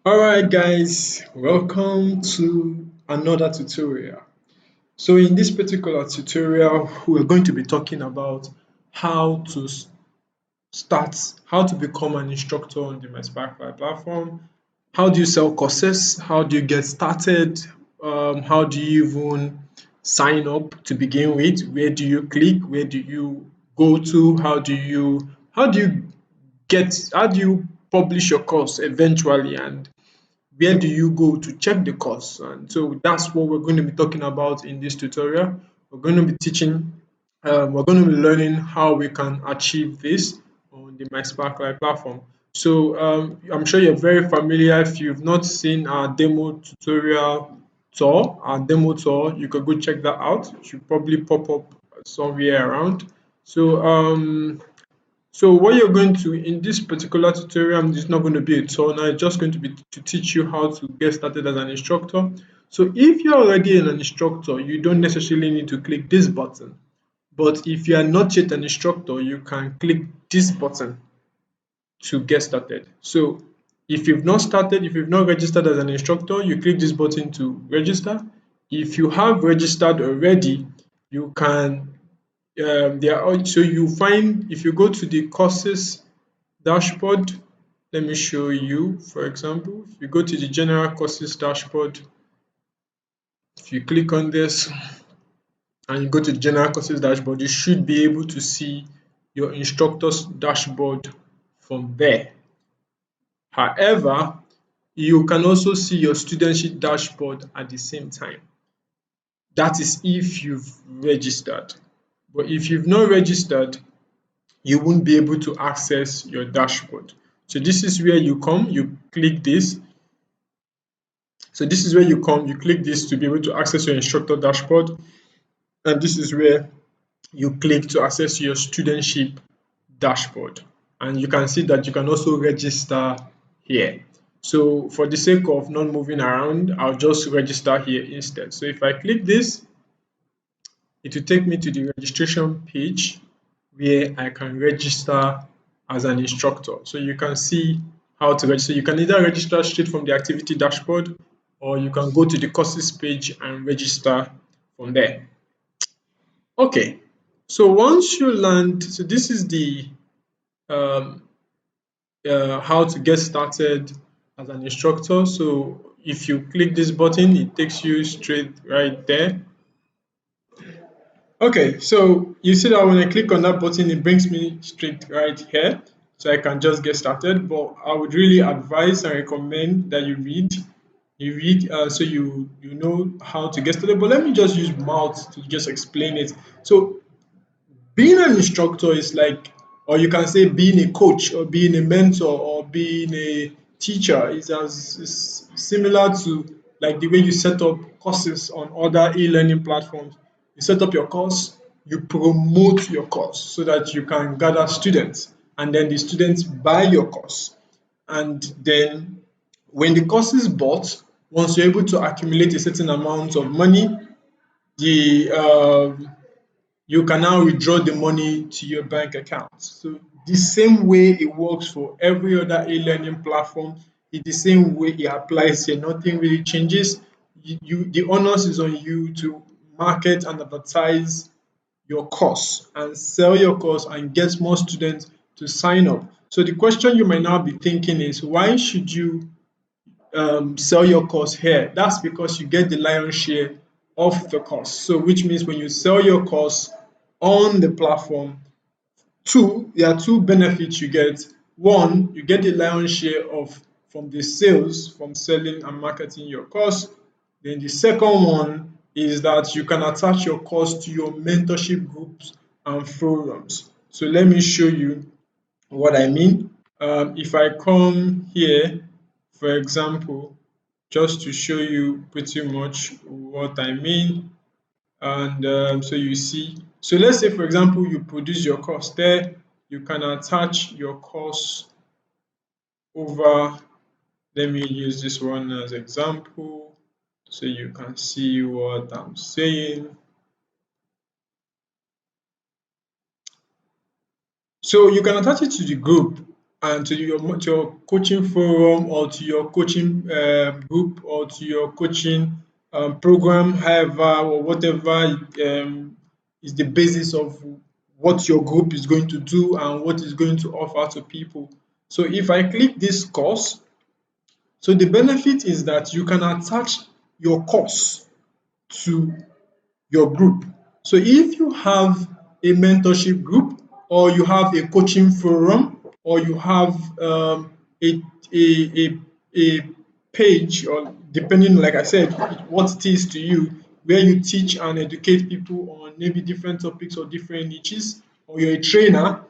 Alright guys, welcome to another tutorial. So in this particular tutorial, we're going to be talking about how to start, how to become an instructor on the MySparkFly platform. How do you sell courses? How do you get started? How do you even sign up to begin with? Where do you click? Where do you go to? How do you publish your course eventually, and where do you go to check the course? And so that's what we're going to be talking about in this tutorial. We're going to be we're going to be learning how we can achieve this on the MySparkLive platform. So I'm sure you're very familiar. If you've not seen our demo tour, you could go check that out. It should probably pop up somewhere around. So so what you're going to, in this particular tutorial, is not going to be a tour now, it's just going to be to teach you how to get started as an instructor. So if you're already an instructor, you don't necessarily need to click this button. But if you are not yet an instructor, you can click this button to get started. So if you've not registered as an instructor, you click this button to register. If you have registered already, you can so you find, if you go to the courses dashboard, let me show you. For example, if you go to the general courses dashboard, if you click on this and you go to the general courses dashboard, you should be able to see your instructor's dashboard from there. However, you can also see your studentship dashboard at the same time. That is if you've registered. But if you've not registered, you won't be able to access your dashboard. So this is where you come, you click this. So this is where you come, you click this to be able to access your instructor dashboard. And this is where you click to access your studentship dashboard. And you can see that you can also register here. So for the sake of not moving around, I'll just register here instead. So if I click this, it will take me to the registration page where I can register as an instructor. So you can see how to register. You can either register straight from the activity dashboard, or you can go to the courses page and register from there. Okay, so once you land, so this is the um, how to get started as an instructor. So if you click this button, it takes you straight right there. Okay, so you see that when I click on that button, it brings me straight right here. So I can just get started, but I would really advise and recommend that so you know how to get started. But let me just use mouth to just explain it. So being an instructor is like, or you can say being a coach or being a mentor or being a teacher is similar to like the way you set up courses on other e-learning platforms. You set up your course, you promote your course so that you can gather students, and then the students buy your course. And then when the course is bought, once you're able to accumulate a certain amount of money, the you can now withdraw the money to your bank account. So the same way it works for every other e-learning platform, it's the same way it applies here. Nothing really changes. The onus is on you to market and advertise your course and sell your course and get more students to sign up. So the question you might now be thinking is, why should you sell your course here? That's because you get the lion's share of the cost. So which means when you sell your course on the platform, there are two benefits you get. One, you get the lion's share of from the sales from selling and marketing your course. Then the second one is that you can attach your course to your mentorship groups and forums. So let me show you what I mean. If I come here, for example, just to show you pretty much what I mean, and so you see, so let's say for example you produce your course there, you can attach your course over, let me use this one as example so you can see what I'm saying. So you can attach it to the group, and to your coaching forum or to your coaching group or to your coaching program, however or whatever is the basis of what your group is going to do and what is going to offer to people. So if I click this course, so the benefit is that you can attach your course to your group. So if you have a mentorship group or you have a coaching forum or you have a, a, a, a page, or depending, like I said, what it is to you, where you teach and educate people on maybe different topics or different niches, or you're a trainer,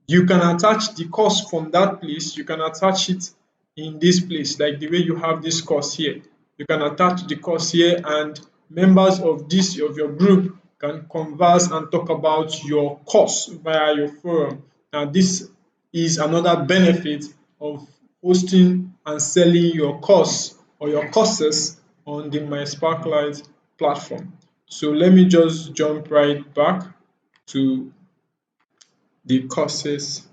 you can attach the course from that place. You can attach it in this place, like the way you have this course here. You can attach the course here, and members of your group can converse and talk about your course via your forum. Now this is another benefit of hosting and selling your course or your courses on the My Sparklight platform. So let me just jump right back to the courses.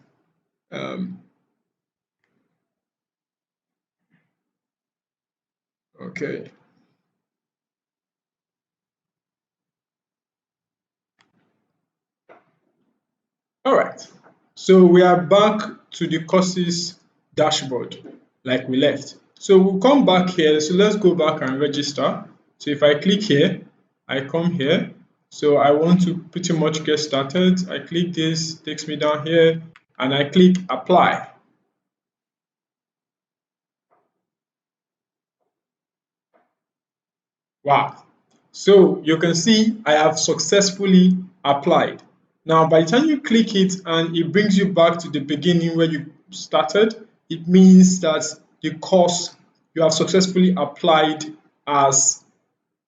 um, okay. All right. So we are back to the courses dashboard like we left. So we'll come back here. So let's go back and register. So if I click here, I come here. So I want to pretty much get started. I click this, takes me down here, and I click apply. Wow. So you can see I have successfully applied. Now, by the time you click it and it brings you back to the beginning where you started, it means that the course you have successfully applied as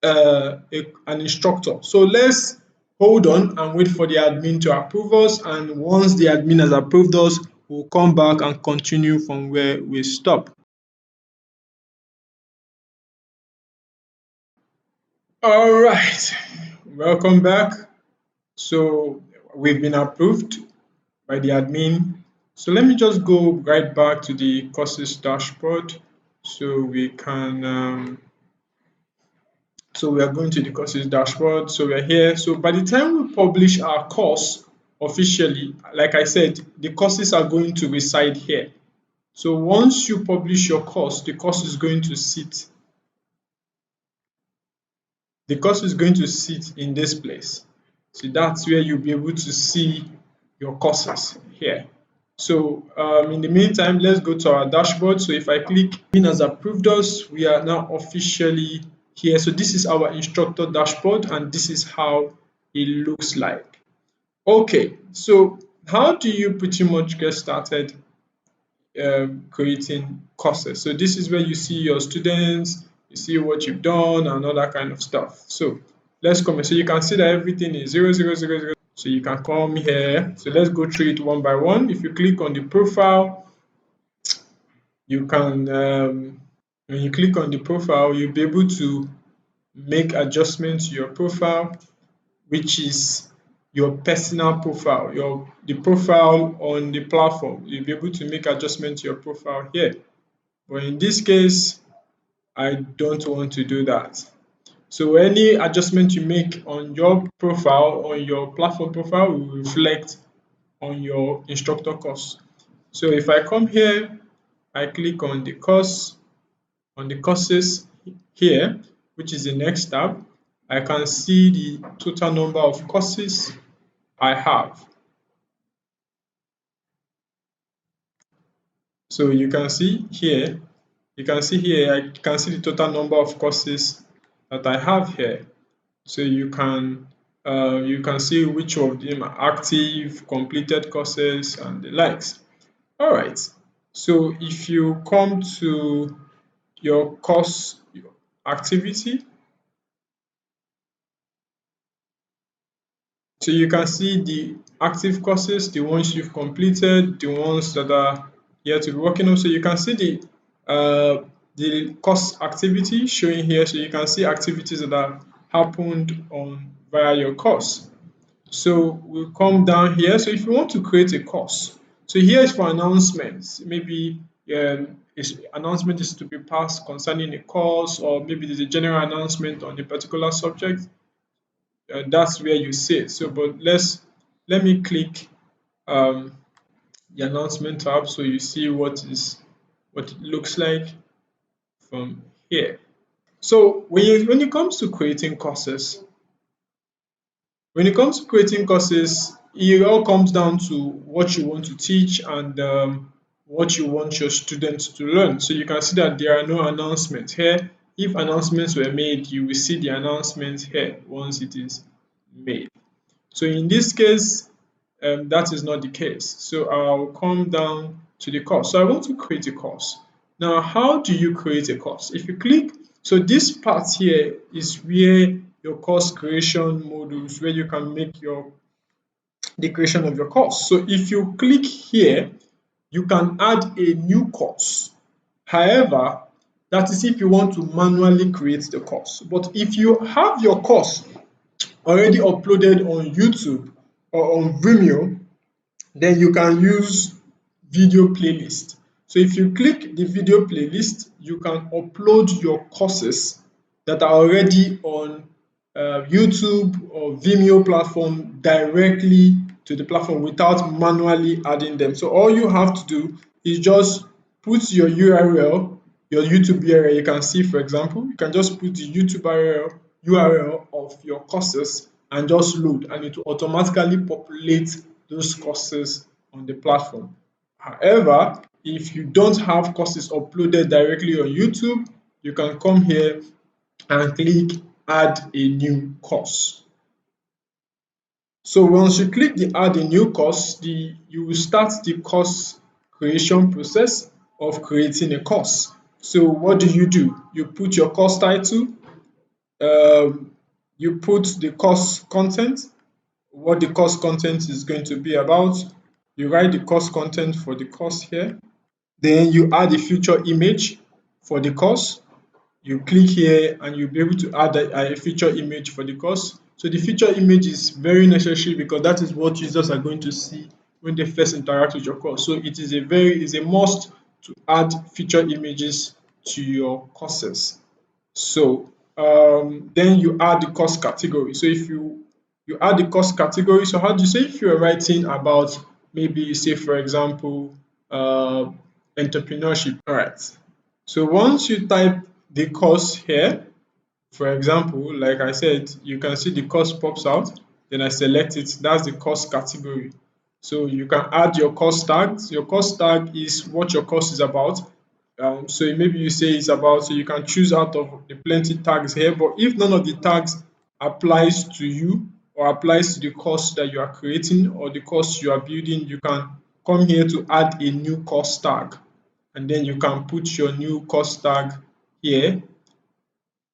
an instructor. So let's hold on and wait for the admin to approve us. And once the admin has approved us, we'll come back and continue from where we stop. All right, welcome back. So we've been approved by the admin. So let me just go right back to the courses dashboard so we can so we are going to the courses dashboard. So we're here. So by the time we publish our course officially, like I said, the courses are going to reside here. So once you publish your course, the course is going to sit in this place. So that's where you'll be able to see your courses here. So in the meantime, let's go to our dashboard. So if I click in as approved us, we are now officially here. So this is our instructor dashboard, and this is how it looks like. Okay, so how do you pretty much get started creating courses? So this is where you see your students, you see what you've done and all that kind of stuff. So let's come. So you can see that everything is 0, 0, 0, 0. So you can come here. So let's go through it one by one. If you click on the profile, you can when you click on the profile, you'll be able to make adjustments to your profile, which is your personal profile, the profile on the platform. You'll be able to make adjustments to your profile here. But in this case, I don't want to do that. So any adjustment you make on your profile, on your platform profile, will reflect on your instructor course. So if I come here, I click on the course, on the courses here, which is the next tab, I can see the total number of courses I have. So you can see here, I can see the total number of courses that I have here. So you can see which of them are active, completed courses, and the likes. All right. So if you come to your course activity, so you can see the active courses, the ones you've completed, the ones that are yet to be working on. So you can see the course activity showing here. So you can see activities that have happened on via your course. So we'll come down here. So if you want to create a course, So here is for announcements. Maybe announcement is to be passed concerning a course, or maybe there's a general announcement on a particular subject. That's where you say it. So, but let me click um, the announcement tab so you see what it looks like from here. So when it comes to creating courses, it all comes down to what you want to teach and what you want your students to learn. So you can see that there are no announcements here. If announcements were made, you will see the announcements here once it is made. So in this case, that is not the case. So I'll come down to the course. So I want to create a course. Now, how do you create a course? If you click, so this part here is where your course creation modules, where you can make the creation of your course. So if you click here, you can add a new course. However, that is if you want to manually create the course. But if you have your course already uploaded on YouTube or on Vimeo, then you can use video playlist. So if you click the video playlist, you can upload your courses that are already on YouTube or Vimeo platform directly to the platform without manually adding them. So all you have to do is just put your URL, your YouTube URL. You can see, for example, you can just put the YouTube URL of your courses and just load, and it will automatically populate those courses on the platform. However, if you don't have courses uploaded directly on YouTube, you can come here and click add a new course. So once you click the add a new course, you will start the course creation process of creating a course. So what do? You put your course title, you put the course content, what the course content is going to be about. You write the course content for the course here. Then you add a feature image for the course. You click here and you'll be able to add a feature image for the course. So the feature image is very necessary because that is what users are going to see when they first interact with your course. So it is a must to add feature images to your courses. So then you add the course category. So if you add the course category, so how do you say if you are writing about, maybe say for example entrepreneurship. All right. So once you type the course here, for example, like I said, you can see the course pops out. Then I select it. That's the course category. So you can add your course tags. Your course tag is what your course is about. So maybe you say it's about, so you can choose out of the plenty tags here. But if none of the tags applies to you or applies to the course that you are creating or the course you are building, you can come here to add a new course tag. And then you can put your new course tag here.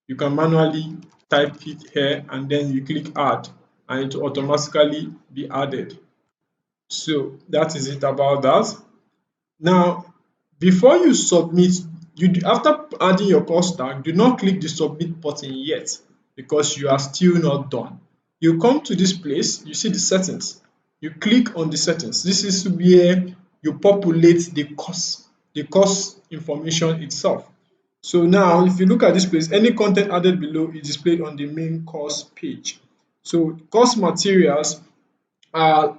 You can manually type it here and then you click add and it will automatically be added. So that is it about that. Now, before you submit, after adding your course tag, do not click the submit button yet because you are still not done. You come to this place, you see the settings. You click on the settings. This is where you populate the course information itself. So now, if you look at this place, any content added below is displayed on the main course page. So course materials,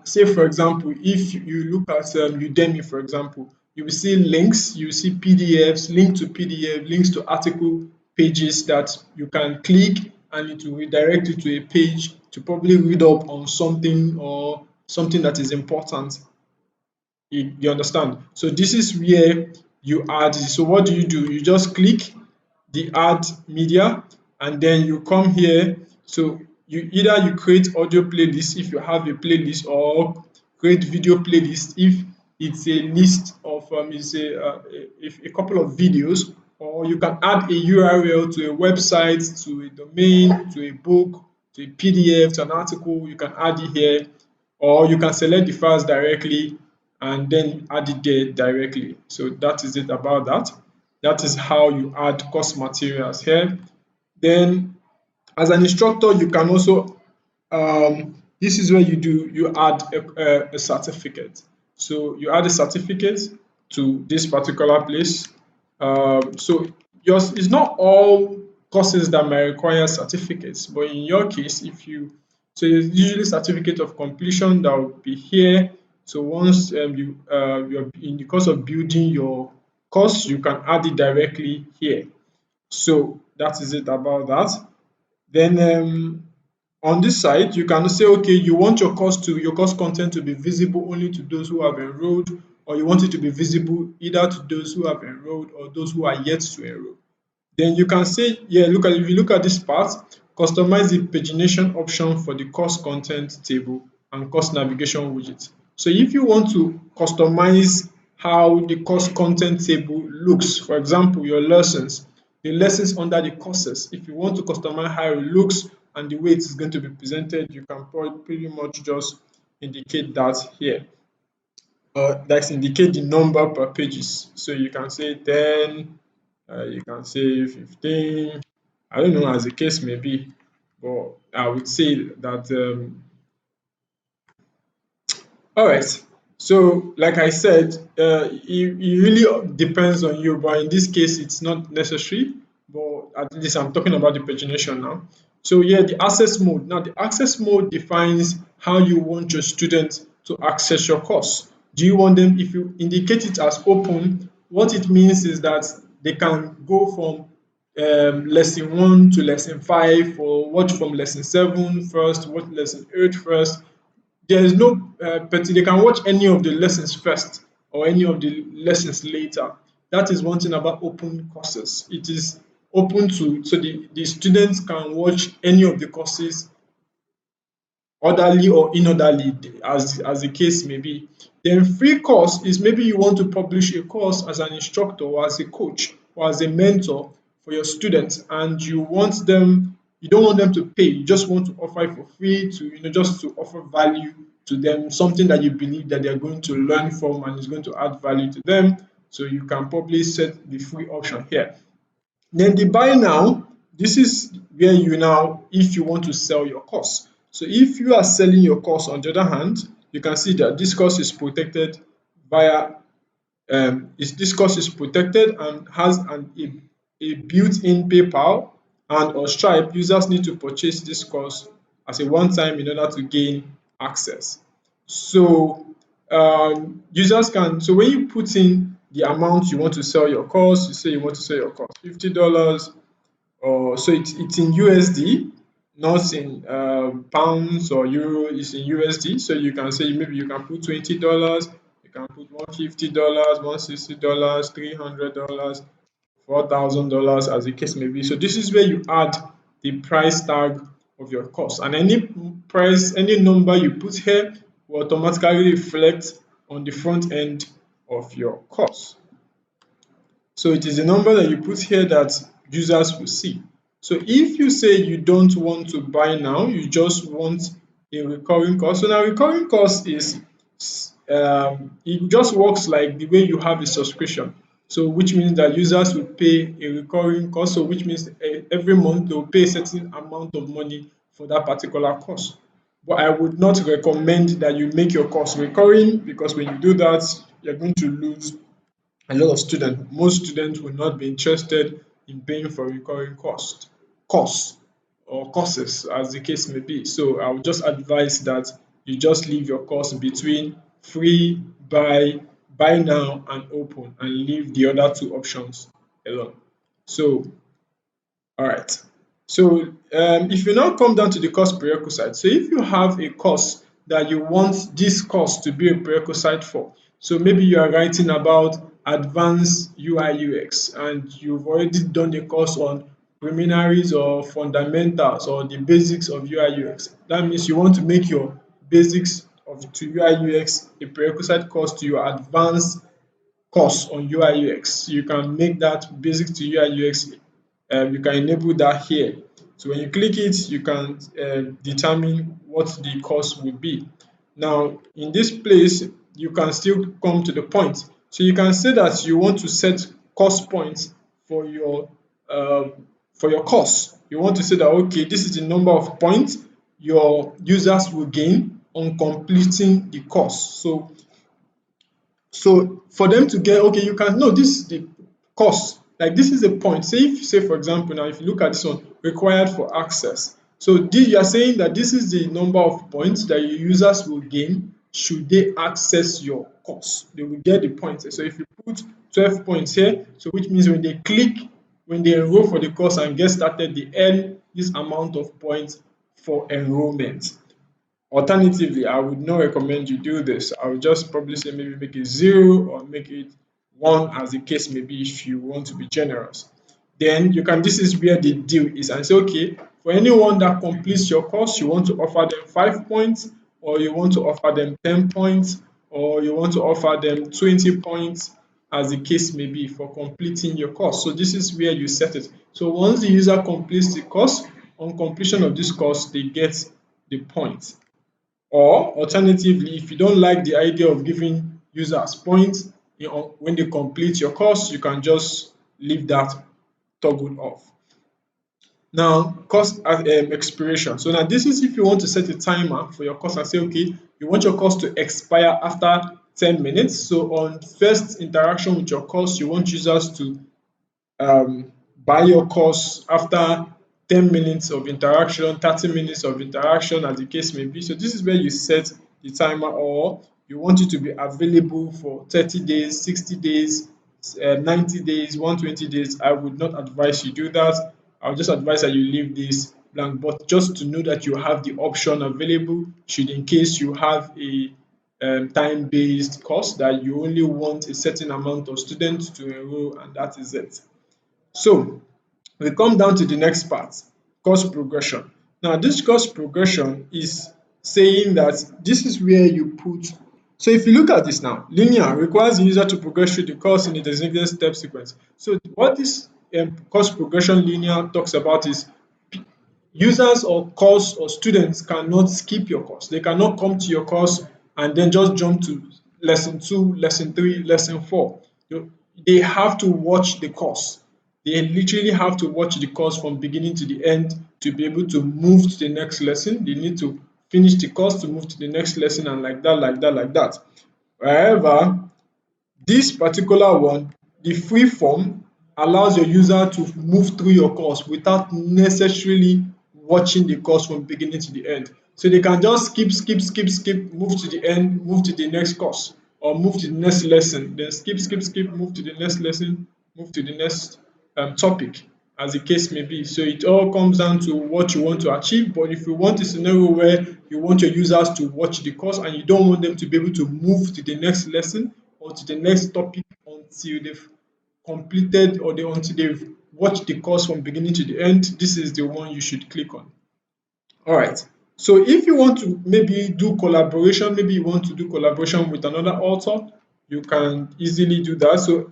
say for example, if you look at Udemy, for example, you will see links, you will see PDFs, link to PDF, links to article pages that you can click and it will redirect you to a page to probably read up on something or something that is important. You understand? So this is where you add. So what do? You just click the add media and then you come here. So you create audio playlist if you have a playlist, or create video playlist if it's a list of a couple of videos, or you can add a URL to a website, to a domain, to a book, to a PDF, to an article. You can add it here, or you can select the files directly and then add it there directly. So that is it about that. That is how you add course materials here. Then as an instructor, you can also this is where you add a certificate. So you add a certificate to this particular place. So yours is not all courses that might require certificates, but in your case, if you so it's usually certificate of completion that will be here. So once you're in the course of building your course, you can add it directly here. So that is it about that. Then on this side, you can say, okay, you want your course content to be visible only to those who have enrolled, or you want it to be visible either to those who have enrolled or those who are yet to enroll. Then you can say, yeah, if you look at this part, customize the pagination option for the course content table and course navigation widget. So if you want to customize how the course content table looks, for example, your lessons, the lessons under the courses, if you want to customize how it looks and the way it is going to be presented, you can pretty much just indicate that here. That's indicate the number per pages. So you can say 10, you can say 15, I don't know as the case may be, but I would say that all right. So, like I said, it really depends on you, but in this case, it's not necessary. But at least I'm talking about the pagination now. So, yeah, the access mode. Now, the access mode defines how you want your students to access your course. Do you want them, if you indicate it as open, what it means is that they can go from lesson 1 to lesson 5, or watch from lesson 7 first, watch lesson 8 first. There is no they can watch any of the lessons first or any of the lessons later. That is one thing about open courses. It is open to, so the students can watch any of the courses orderly or inorderly, as the case may be. Then free course is maybe you want to publish a course as an instructor or as a coach or as a mentor for your students, and you don't want them to pay, you just want to offer it for free, to just to offer value to them, something that you believe that they're going to learn from and is going to add value to them. So you can probably set the free option here. Then the buy now, this is where you now, if you want to sell your course. So if you are selling your course, on the other hand, you can see that this course is protected via this course is protected and has a built-in PayPal and or Stripe. Users need to purchase this course as a one-time in order to gain access. So users can, so when you put in the amount you want to sell your course, you say you want to sell your course $50, or so it's in USD, not in pounds or euro, it's in USD. So you can say maybe you can put $20, you can put $150, $160, $300, $4,000, as the case may be. So this is where you add the price tag of your course, and any price, any number you put here will automatically reflect on the front end of your course. So it is the number that you put here that users will see. So if you say you don't want to buy now, you just want a recurring cost. So now recurring cost is it just works like the way you have a subscription. So which means that users will pay a recurring cost. So which means every month they will pay a certain amount of money for that particular course. But I would not recommend that you make your course recurring, because when you do that, you're going to lose a lot of students. Most students will not be interested in paying for recurring costs or courses, as the case may be. So I would just advise that you just leave your course between free, buy now, and open, and leave the other two options alone. So all right. So if you now come down to the course prerequisite, so if you have a course that you want this course to be a prerequisite for, so maybe you are writing about advanced UI UX and you've already done a course on preliminaries or fundamentals or the basics of UI UX. That means you want to make your basics of to UI UX a prerequisite course to your advanced course on UI UX. You can make that basic to UI UX. You can enable that here. So when you click it, you can determine what the course will be. Now, in this place, you can still come to the point. So you can say that you want to set course points for your course. You want to say that, okay, this is the number of points your users will gain on completing the course. So So for them to get, okay, you can know this is the cost. Like this is a point. Say if, say for example, now if you look at this one, required for access. So this, you are saying that this is the number of points that your users will gain should they access your course. They will get the points. So if you put 12 points here, so which means when they click, when they enroll for the course and get started, they earn this amount of points for enrollment. Alternatively, I would not recommend you do this. I would just probably say maybe make it 0 or make it 1, as the case may be, if you want to be generous. Then you can, this is where the deal is, and say, okay, for anyone that completes your course, you want to offer them 5 points, or you want to offer them 10 points, or you want to offer them 20 points, as the case may be, for completing your course. So this is where you set it. So once the user completes the course, on completion of this course, they get the points. Or alternatively, if you don't like the idea of giving users points, when they complete your course, you can just leave that toggled off. Now, course expiration. So now this is if you want to set a timer for your course and say, okay, you want your course to expire after 10 minutes. So on first interaction with your course, you want users to buy your course after 10 minutes of interaction, 30 minutes of interaction, as the case may be. So this is where you set the timer, or you want it to be available for 30 days, 60 days, 90 days, 120 days. I would not advise you do that. I would just advise that you leave this blank, but just to know that you have the option available should, in case you have a time-based course that you only want a certain amount of students to enroll, and that is it. So we come down to the next part, course progression. Now this course progression is saying that this is where you put, so if you look at this now, linear requires the user to progress through the course in a designated step sequence. So what this course progression linear talks about is users or course or students cannot skip your course. They cannot come to your course and then just jump to lesson 2, lesson 3, lesson 4. They have to watch the course. They literally have to watch the course from beginning to the end to be able to move to the next lesson. They need to finish the course to move to the next lesson, and like that, like that, like that. However, this particular one, the free form, allows your user to move through your course without necessarily watching the course from beginning to the end. So they can just skip, skip, skip, skip, move to the end, move to the next course, or move to the next lesson, then skip, skip, skip, move to the next lesson, move to the next topic, as the case may be. So it all comes down to what you want to achieve. But if you want a scenario where you want your users to watch the course and you don't want them to be able to move to the next lesson or to the next topic until they've completed, or until they've watched the course from beginning to the end, this is the one you should click on. All right. So if you want to maybe do collaboration, maybe you want to do collaboration with another author, you can easily do that. So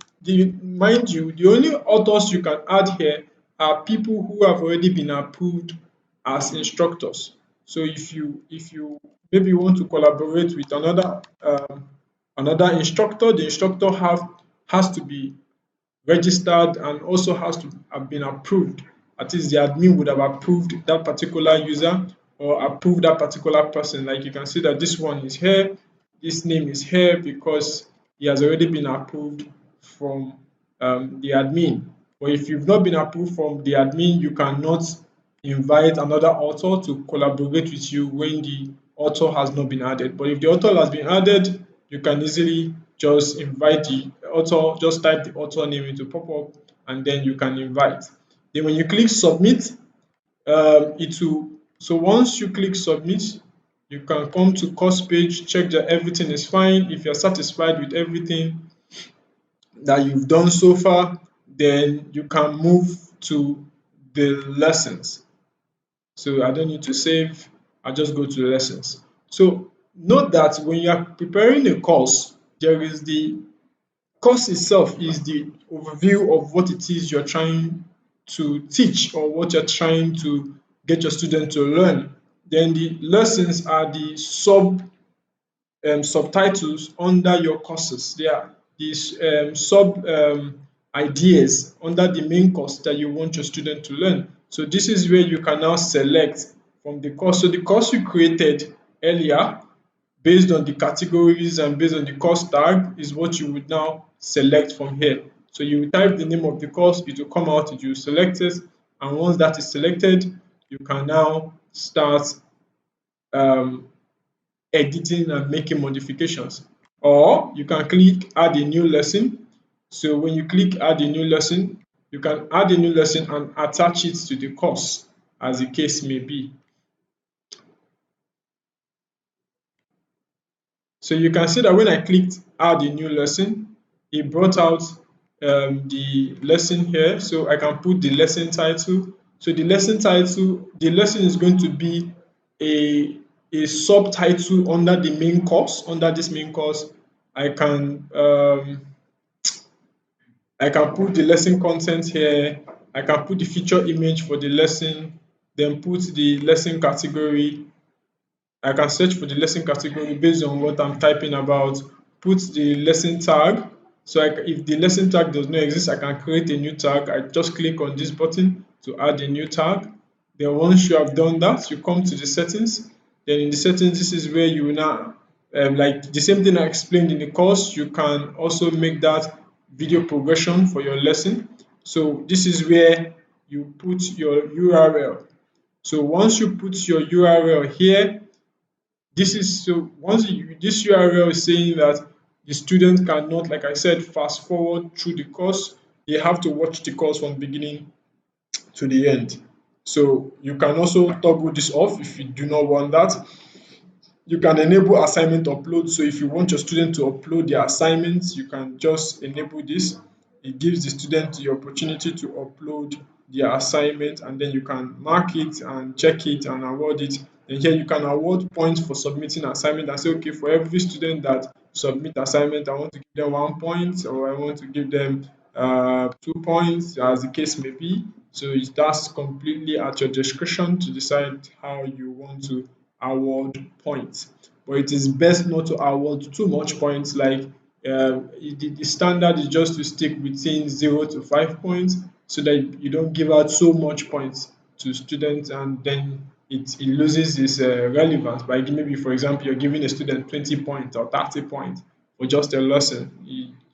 mind you, the only authors you can add here are people who have already been approved as instructors. So if you maybe want to collaborate with another instructor, the instructor has to be registered and also has to have been approved. At least the admin would have approved that particular user or approved that particular person. Like you can see that this one is here, this name is here because he has already been approved from the admin. But if you've not been approved from the admin, you cannot invite another author to collaborate with you when the author has not been added. But if the author has been added, you can easily just invite the author, just type the author name into pop-up, and then you can invite. Then when you click submit, it will, so once you click submit, you can come to course page, check that everything is fine. If you're satisfied with everything that you've done so far, then you can move to the lessons. So I don't need to save, I just go to the lessons. So note that when you are preparing a course, there is the course itself is the overview of what it is you're trying to teach or what you're trying to get your student to learn. Then the lessons are the subtitles under your courses. They are these sub ideas under the main course that you want your student to learn. So this is where you can now select from the course. So the course you created earlier, based on the categories and based on the course tag is what you would now select from here. So you will type the name of the course, it will come out, you select it, and once that is selected, you can now start um, editing and making modifications. Or you can click add a new lesson. So when you click add a new lesson, you can add a new lesson and attach it to the course as the case may be. So you can see that when I clicked add a new lesson, it brought out the lesson here. So I can put the lesson title. So the lesson title, the lesson is going to be a, a subtitle under the main course. Under this main course, I can I can put the lesson content here. I can put the feature image for the lesson, then put the lesson category. I can search for the lesson category based on what I'm typing about, put the lesson tag. So if the lesson tag does not exist, I can create a new tag. I just click on this button to add a new tag. Then once you have done that, you come to the settings. Then in the settings, this is where you will now, like the same thing I explained in the course, you can also make that video progression for your lesson. So this is where you put your URL. So once you put your URL here, this is so once this URL is saying that the student cannot, like I said, fast forward through the course. They have to watch the course from beginning to the end. So you can also toggle this off if you do not want that. You can enable assignment upload. So if you want your student to upload their assignments, you can just enable this. It gives the student the opportunity to upload their assignment, and then you can mark it and check it and award it. And here you can award points for submitting assignment and say, okay, for every student that submit assignment, I want to give them 1 point, or I want to give them 2 points, as the case may be. So that's completely at your discretion to decide how you want to award points. But it is best not to award too much points. Like the standard is just to stick within 0 to 5 points, so that you don't give out so much points to students and then it loses its relevance. By maybe, for example, you're giving a student 20 points or 30 points for just a lesson,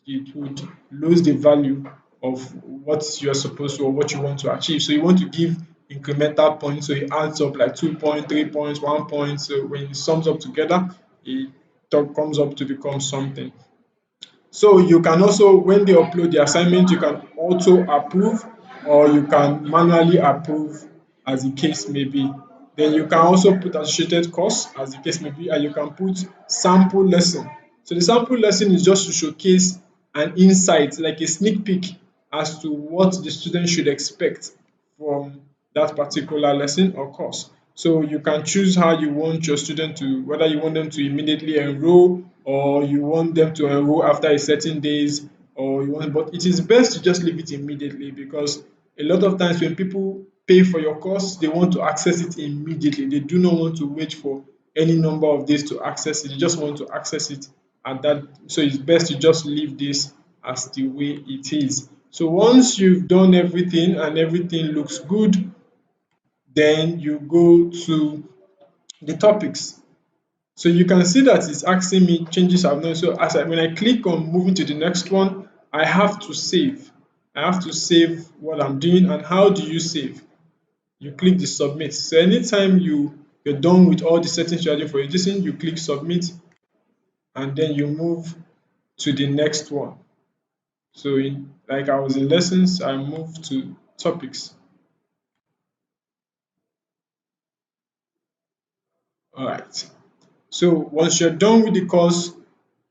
it would lose the value of what you're supposed to or what you want to achieve. So you want to give incremental points, so it adds up like 2 points, 3 points, 1 point. So when it sums up together, it comes up to become something. So you can also, when they upload the assignment, you can auto approve or you can manually approve, as the case may be. Then you can also put associated course, as the case may be, and you can put sample lesson. So the sample lesson is just to showcase an insight, like a sneak peek as to what the student should expect from that particular lesson or course. So you can choose how you want your student to, whether you want them to immediately enroll or you want them to enroll after a certain days, or you want, but it is best to just leave it immediately, because a lot of times when people pay for your course, they want to access it immediately. They do not want to wait for any number of days to access it. They just want to access it at that. So it's best to just leave this as the way it is. So once you've done everything and everything looks good, then you go to the topics. So you can see that it's asking me changes I've done. So when I click on moving to the next one, I have to save. I have to save what I'm doing. And how do you save? You click the submit. So anytime you're done with all the settings you're doing for your editing, you click submit and then you move to the next one. So like I was in lessons, I moved to topics. All right. So once you're done with the course,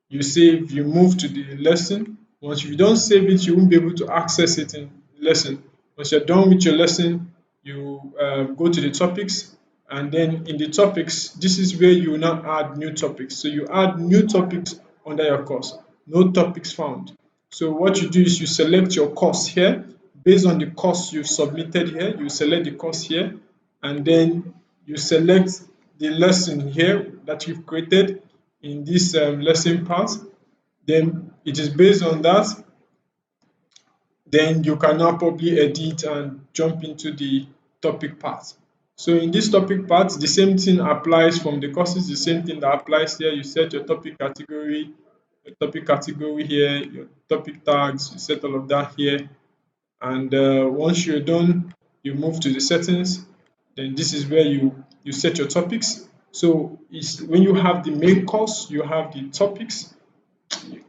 you save, you move to the lesson. Once you don't save it, you won't be able to access it in lesson. Once you're done with your lesson, you go to the topics, and then in the topics, this is where you will now add new topics. So you add new topics under your course, no topics found. So what you do is you select your course here. Based on the course you've submitted here, you select the course here, and then you select the lesson here that you've created in this lesson part. Then it is based on that, then you can now probably edit and jump into the topic part. So in this topic part, the same thing applies from the courses, the same thing that applies here. You set your topic category here, your topic tags, you set all of that here. And once you're done, you move to the settings. Then this is where you set your topics. So it's when you have the main course, you have the topics,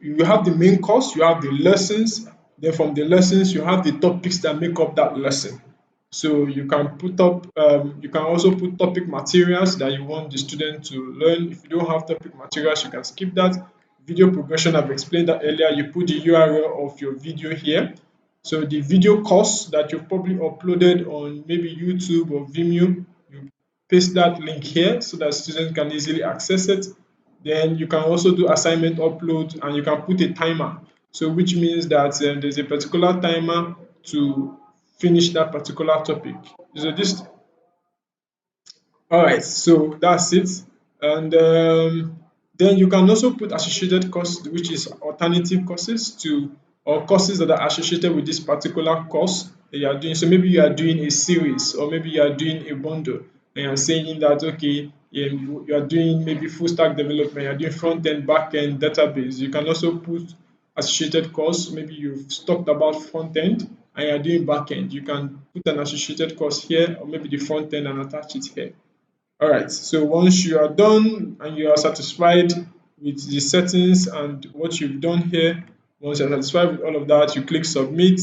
you have the main course, you have the lessons, then from the lessons you have the topics that make up that lesson. So you can you can also put topic materials that you want the student to learn. If you don't have topic materials, you can skip that. Video progression, I've explained that earlier. You put the URL of your video here. So the video course that you've probably uploaded on maybe YouTube or Vimeo, you paste that link here so that students can easily access it. Then you can also do assignment upload, and you can put a timer. So which means that there's a particular timer to finish that particular topic. So this, all right, so that's it. And then you can also put associated courses, which is alternative courses to, or courses that are associated with this particular course that you are doing. So maybe you are doing a series, or maybe you are doing a bundle, and you're saying that, okay, you are doing maybe full stack development, you're doing front end, back end, database. You can also put associated course. Maybe you've talked about front end and you're doing back end. You can put an associated course here, or maybe the front end, and attach it here. All right, so once you are done and you are satisfied with the settings and what you've done here, once you're satisfied with all of that, you click submit,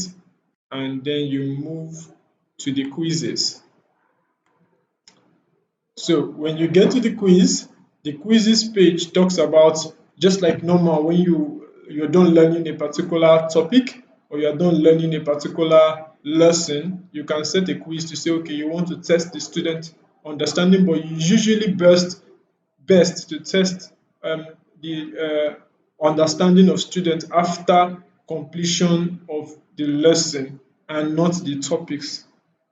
and then you move to the quizzes. So when you get to the quizzes page talks about, just like normal, when you're done learning a particular topic or you're done learning a particular lesson, you can set a quiz to say, okay, you want to test the student understanding, but you usually best to test the understanding of students after completion of the lesson and not the topics.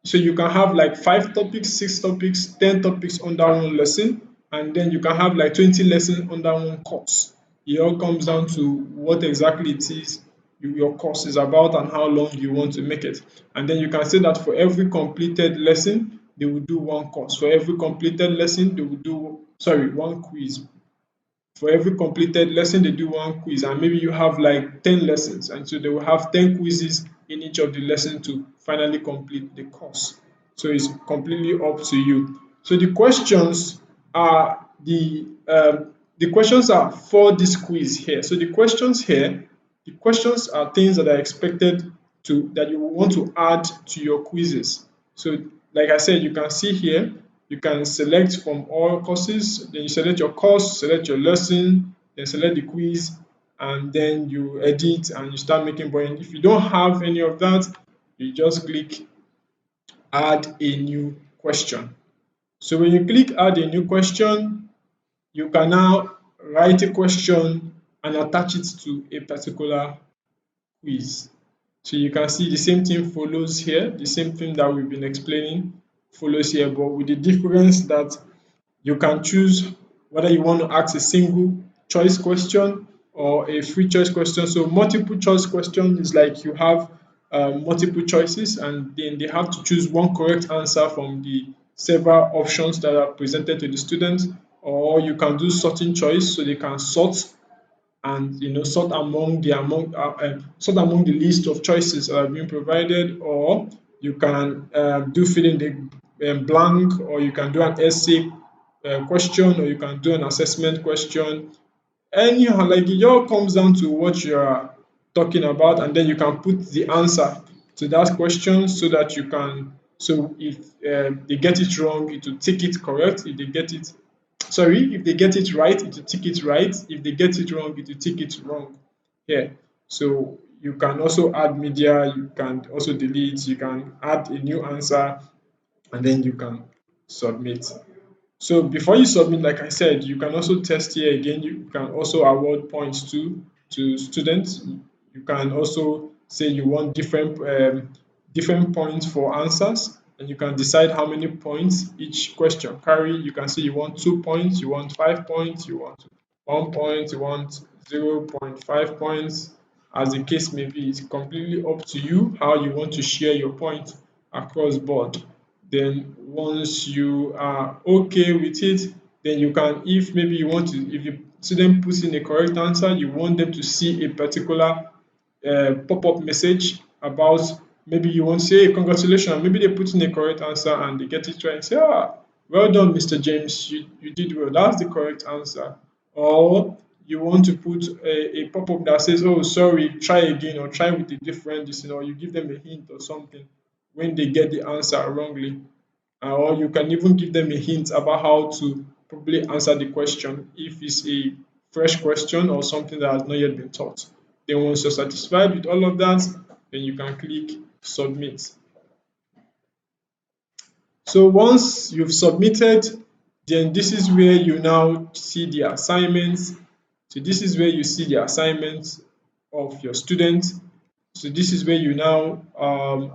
So you can have like 5 topics, 6 topics, 10 topics under one lesson, and then you can have like 20 lessons under one course. It all comes down to what exactly it is your course is about and how long you want to make it. And then you can say that for every completed lesson, they will do one course. For every completed lesson, they will do, sorry, one quiz. For every completed lesson, they do one quiz, and maybe you have like 10 lessons, and so they will have 10 quizzes in each of the lessons to finally complete the course. So it's completely up to you. So the questions are for this quiz here. So the questions here, the questions are things that are expected to, that you want to add to your quizzes. So like I said, you can see here, you can select from all courses, then you select your course, select your lesson, then select the quiz, and then you edit and you start making point. If you don't have any of that, you just click add a new question. So when you click add a new question, you can now write a question and attach it to a particular quiz. So you can see the same thing follows here, the same thing that we've been explaining follows here, but with the difference that you can choose whether you want to ask a single choice question or a free choice question. So multiple choice question is like you have multiple choices, and then they have to choose one correct answer from the several options that are presented to the student. Or you can do sorting choice, so they can sort and sort among the list of choices that are being provided. Or you can do fill in the blank, or you can do an essay question, or you can do an assessment question. Anyhow, like it all comes down to what you are talking about, and then you can put the answer to that question so that you can, so if they get it wrong, it will take it correct. If they get it, sorry, if they get it right, it will tick it right. If they get it wrong, it will tick it wrong here. So you can also add media, you can also delete, you can add a new answer, and then you can submit. So before you submit, like I said, you can also test here again. You can also award points to students. You can also say you want different points for answers, and you can decide how many points each question carry. You can say you want 2 points, you want 5 points, you want 1 point, you want 0.5 points. As the case may be, it's completely up to you how you want to share your points across board. Then once you are okay with it, then you can, if maybe you want to, if the student puts in a correct answer, you want them to see a particular pop-up message about, maybe you want to say, hey, congratulations, maybe they put in a correct answer and they get it right and say, ah, well done, Mr. James, you did well, that's the correct answer. Or you want to put a pop-up that says, oh, sorry, try again, or try with a different this, or you give them a hint or something when they get the answer wrongly. Or you can even give them a hint about how to probably answer the question if it's a fresh question or something that has not yet been taught. Then once you're satisfied with all of that, then you can click submit. So once you've submitted, then this is where you now see the assignments. So this is where you see the assignments of your students. So this is where you now,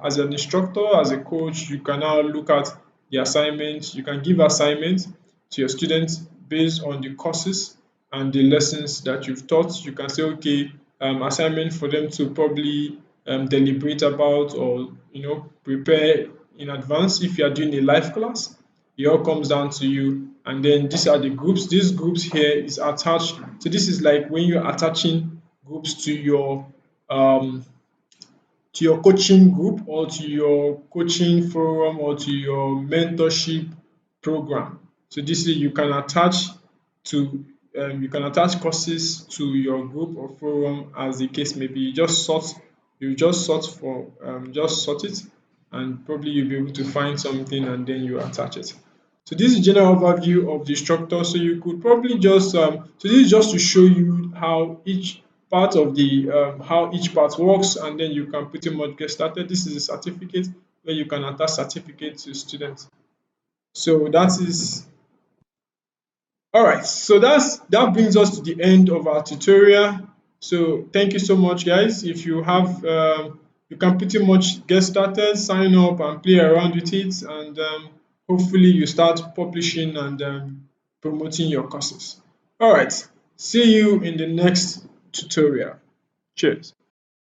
as an instructor, as a coach, you can now look at the assignments. You can give assignments to your students based on the courses and the lessons that you've taught. You can say, okay, assignment for them to probably deliberate about, or prepare in advance. If you are doing a live class, it all comes down to you. And then these are the groups. These groups here is attached. So this is like when you're attaching groups um, to your coaching group, or to your coaching forum, or to your mentorship program. So this is, to you can attach courses to your group or forum as the case may be. You just sort for just sort it, and probably you'll be able to find something and then you attach it. So this is general overview of the structure. So you could probably just so this is just to show you how each part of the how each part works, and then you can pretty much get started. This is a certificate where you can attach certificate to students. So that is all right. So that brings us to the end of our tutorial. So thank you so much, guys. If you have you can pretty much get started, sign up and play around with it, and hopefully you start publishing and promoting your courses. All right. See you in the next tutorial. Cheers.